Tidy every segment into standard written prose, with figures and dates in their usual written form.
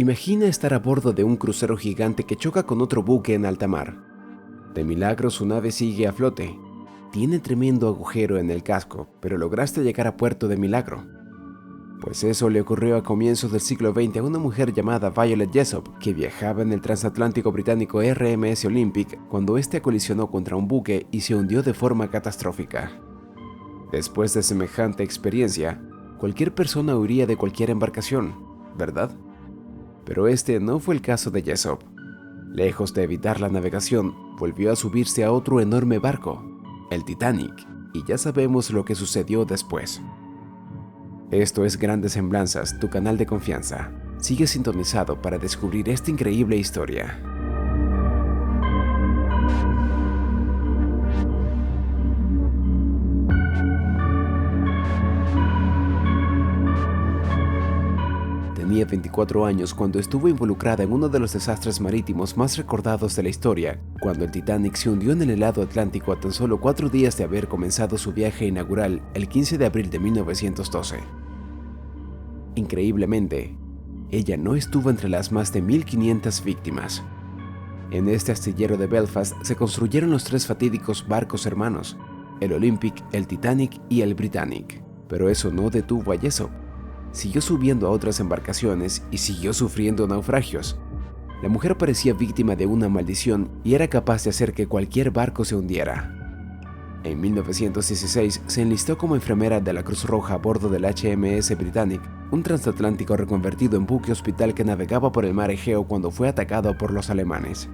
Imagina estar a bordo de un crucero gigante que choca con otro buque en alta mar. De milagro su nave sigue a flote. Tiene tremendo agujero en el casco, pero lograste llegar a puerto de milagro. Pues eso le ocurrió a comienzos del siglo XX a una mujer llamada Violet Jessop, que viajaba en el transatlántico británico RMS Olympic cuando este colisionó contra un buque y se hundió de forma catastrófica. Después de semejante experiencia, cualquier persona huiría de cualquier embarcación, ¿verdad? Pero este no fue el caso de Jessop. Lejos de evitar la navegación, volvió a subirse a otro enorme barco, el Titanic, y ya sabemos lo que sucedió después. Esto es Grandes Semblanzas, tu canal de confianza. Sigue sintonizado para descubrir esta increíble historia. Tenía 24 años cuando estuvo involucrada en uno de los desastres marítimos más recordados de la historia, cuando el Titanic se hundió en el helado Atlántico a tan solo 4 días de haber comenzado su viaje inaugural el 15 de abril de 1912. Increíblemente, ella no estuvo entre las más de 1.500 víctimas. En este astillero de Belfast se construyeron los 3 fatídicos barcos hermanos, el Olympic, el Titanic y el Britannic. Pero eso no detuvo a Jessop. Siguió subiendo a otras embarcaciones y siguió sufriendo naufragios. La mujer parecía víctima de una maldición y era capaz de hacer que cualquier barco se hundiera. En 1916 se enlistó como enfermera de la Cruz Roja a bordo del HMS Britannic, un transatlántico reconvertido en buque hospital que navegaba por el mar Egeo cuando fue atacado por los alemanes.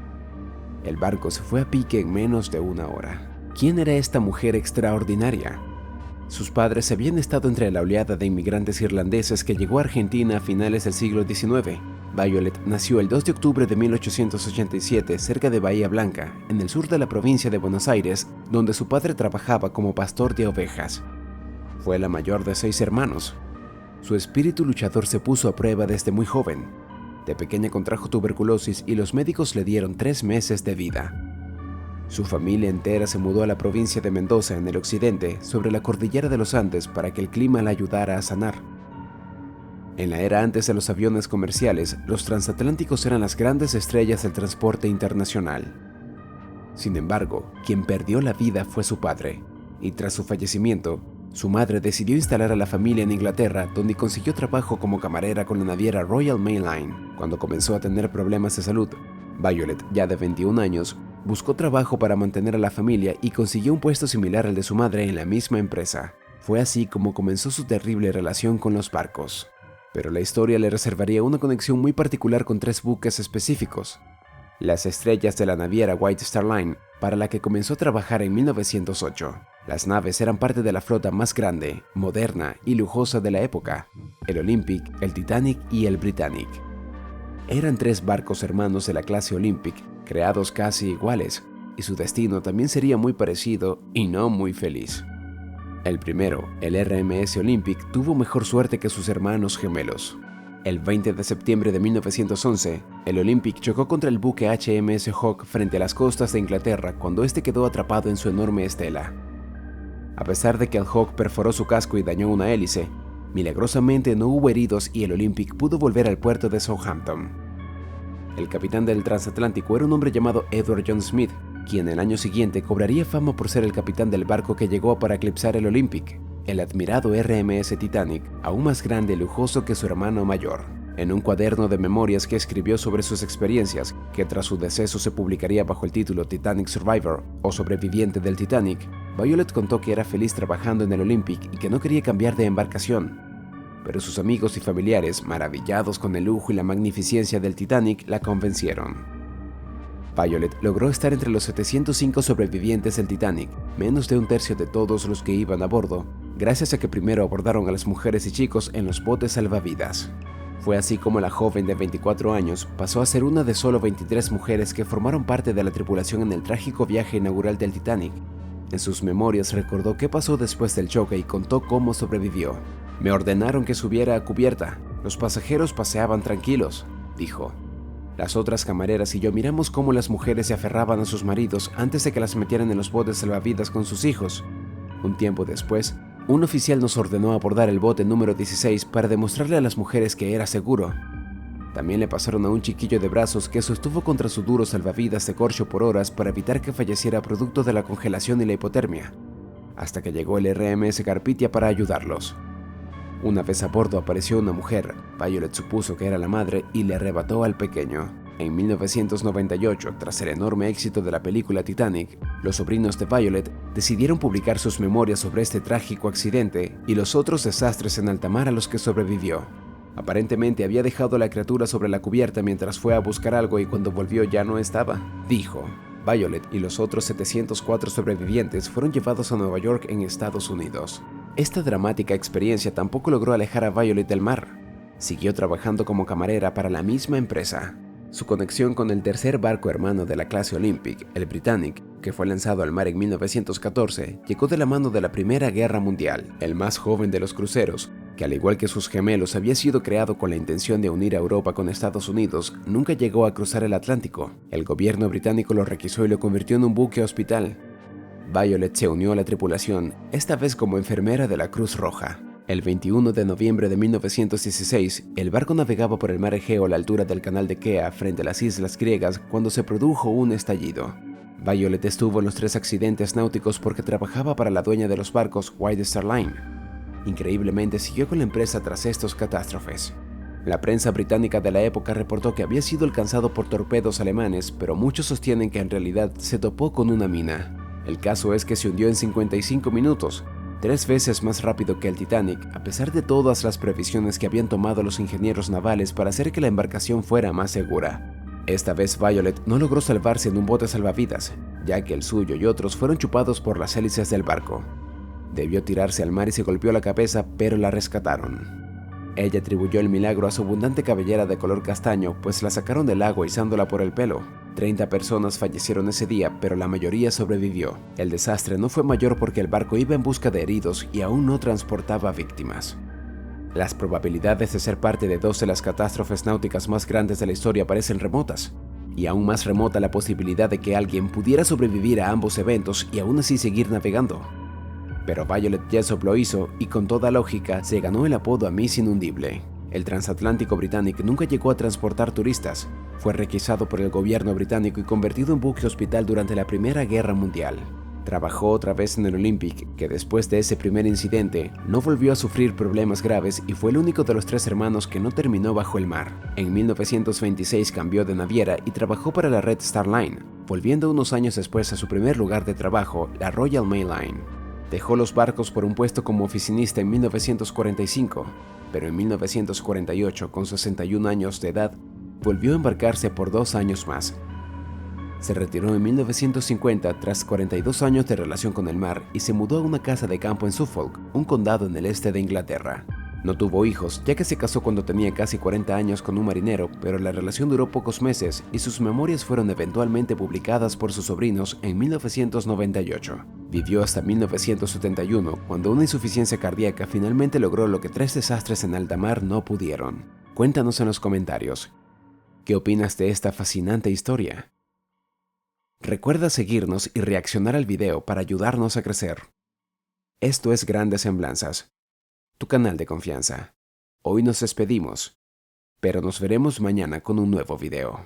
El barco se fue a pique en menos de 1 hora. ¿Quién era esta mujer extraordinaria? Sus padres habían estado entre la oleada de inmigrantes irlandeses que llegó a Argentina a finales del siglo XIX. Violet nació el 2 de octubre de 1887 cerca de Bahía Blanca, en el sur de la provincia de Buenos Aires, donde su padre trabajaba como pastor de ovejas. Fue la mayor de 6 hermanos. Su espíritu luchador se puso a prueba desde muy joven. De pequeña contrajo tuberculosis y los médicos le dieron 3 meses de vida. Su familia entera se mudó a la provincia de Mendoza, en el occidente, sobre la cordillera de los Andes, para que el clima la ayudara a sanar. En la era antes de los aviones comerciales, los transatlánticos eran las grandes estrellas del transporte internacional. Sin embargo, quien perdió la vida fue su padre, y tras su fallecimiento, su madre decidió instalar a la familia en Inglaterra, donde consiguió trabajo como camarera con la naviera Royal Mail Line. Cuando comenzó a tener problemas de salud, Violet, ya de 21 años, buscó trabajo para mantener a la familia y consiguió un puesto similar al de su madre en la misma empresa. Fue así como comenzó su terrible relación con los barcos. Pero la historia le reservaría una conexión muy particular con 3 buques específicos. Las estrellas de la naviera White Star Line, para la que comenzó a trabajar en 1908. Las naves eran parte de la flota más grande, moderna y lujosa de la época: el Olympic, el Titanic y el Britannic. Eran 3 barcos hermanos de la clase Olympic, creados casi iguales, y su destino también sería muy parecido y no muy feliz. El primero, el RMS Olympic, tuvo mejor suerte que sus hermanos gemelos. El 20 de septiembre de 1911, el Olympic chocó contra el buque HMS Hawke frente a las costas de Inglaterra cuando este quedó atrapado en su enorme estela. A pesar de que el Hawke perforó su casco y dañó una hélice, milagrosamente no hubo heridos y el Olympic pudo volver al puerto de Southampton. El capitán del transatlántico era un hombre llamado Edward John Smith, quien el año siguiente cobraría fama por ser el capitán del barco que llegó para eclipsar el Olympic, el admirado RMS Titanic, aún más grande y lujoso que su hermano mayor. En un cuaderno de memorias que escribió sobre sus experiencias, que tras su deceso se publicaría bajo el título Titanic Survivor o Sobreviviente del Titanic, Violet contó que era feliz trabajando en el Olympic y que no quería cambiar de embarcación. Pero sus amigos y familiares, maravillados con el lujo y la magnificencia del Titanic, la convencieron. Violet logró estar entre los 705 sobrevivientes del Titanic, menos de un tercio de todos los que iban a bordo, gracias a que primero abordaron a las mujeres y chicos en los botes salvavidas. Fue así como la joven de 24 años pasó a ser una de solo 23 mujeres que formaron parte de la tripulación en el trágico viaje inaugural del Titanic. En sus memorias recordó qué pasó después del choque y contó cómo sobrevivió. «Me ordenaron que subiera a cubierta. Los pasajeros paseaban tranquilos», dijo. Las otras camareras y yo miramos cómo las mujeres se aferraban a sus maridos antes de que las metieran en los botes salvavidas con sus hijos. Un tiempo después, un oficial nos ordenó abordar el bote número 16 para demostrarle a las mujeres que era seguro. También le pasaron a un chiquillo de brazos que sostuvo contra su duro salvavidas de corcho por horas para evitar que falleciera producto de la congelación y la hipotermia, hasta que llegó el RMS Carpitia para ayudarlos. Una vez a bordo apareció una mujer. Violet supuso que era la madre y le arrebató al pequeño. En 1998, tras el enorme éxito de la película Titanic, los sobrinos de Violet decidieron publicar sus memorias sobre este trágico accidente y los otros desastres en alta mar a los que sobrevivió. Aparentemente había dejado a la criatura sobre la cubierta mientras fue a buscar algo y cuando volvió ya no estaba, dijo. Violet y los otros 704 sobrevivientes fueron llevados a Nueva York en Estados Unidos. Esta dramática experiencia tampoco logró alejar a Violet del mar. Siguió trabajando como camarera para la misma empresa. Su conexión con el tercer barco hermano de la clase Olympic, el Britannic, que fue lanzado al mar en 1914, llegó de la mano de la Primera Guerra Mundial, el más joven de los cruceros, que al igual que sus gemelos había sido creado con la intención de unir a Europa con Estados Unidos, nunca llegó a cruzar el Atlántico. El gobierno británico lo requisó y lo convirtió en un buque hospital. Violet se unió a la tripulación, esta vez como enfermera de la Cruz Roja. El 21 de noviembre de 1916, el barco navegaba por el mar Egeo a la altura del canal de Kea frente a las islas griegas cuando se produjo un estallido. Violet estuvo en los 3 accidentes náuticos porque trabajaba para la dueña de los barcos, White Star Line. Increíblemente siguió con la empresa tras estos catástrofes. La prensa británica de la época reportó que había sido alcanzado por torpedos alemanes, pero muchos sostienen que en realidad se topó con una mina. El caso es que se hundió en 55 minutos, 3 veces más rápido que el Titanic, a pesar de todas las previsiones que habían tomado los ingenieros navales para hacer que la embarcación fuera más segura. Esta vez Violet no logró salvarse en un bote salvavidas, ya que el suyo y otros fueron chupados por las hélices del barco. Debió tirarse al mar y se golpeó la cabeza, pero la rescataron. Ella atribuyó el milagro a su abundante cabellera de color castaño, pues la sacaron del agua izándola por el pelo. 30 personas fallecieron ese día, pero la mayoría sobrevivió. El desastre no fue mayor porque el barco iba en busca de heridos y aún no transportaba víctimas. Las probabilidades de ser parte de 2 de las catástrofes náuticas más grandes de la historia parecen remotas, y aún más remota la posibilidad de que alguien pudiera sobrevivir a ambos eventos y aún así seguir navegando. Pero Violet Jessop lo hizo y con toda lógica se ganó el apodo a Miss Inundible. El transatlántico Britannic nunca llegó a transportar turistas. Fue requisado por el gobierno británico y convertido en buque hospital durante la Primera Guerra Mundial. Trabajó otra vez en el Olympic, que después de ese primer incidente no volvió a sufrir problemas graves y fue el único de los 3 hermanos que no terminó bajo el mar. En 1926 cambió de naviera y trabajó para la Red Star Line, volviendo unos años después a su primer lugar de trabajo, la Royal Mail Line. Dejó los barcos por un puesto como oficinista en 1945, pero en 1948, con 61 años de edad, volvió a embarcarse por 2 años más. Se retiró en 1950 tras 42 años de relación con el mar y se mudó a una casa de campo en Suffolk, un condado en el este de Inglaterra. No tuvo hijos, ya que se casó cuando tenía casi 40 años con un marinero, pero la relación duró pocos meses y sus memorias fueron eventualmente publicadas por sus sobrinos en 1998. Vivió hasta 1971, cuando una insuficiencia cardíaca finalmente logró lo que 3 desastres en alta mar no pudieron. Cuéntanos en los comentarios, ¿qué opinas de esta fascinante historia? Recuerda seguirnos y reaccionar al video para ayudarnos a crecer. Esto es Grandes Semblanzas, tu canal de confianza. Hoy nos despedimos, pero nos veremos mañana con un nuevo video.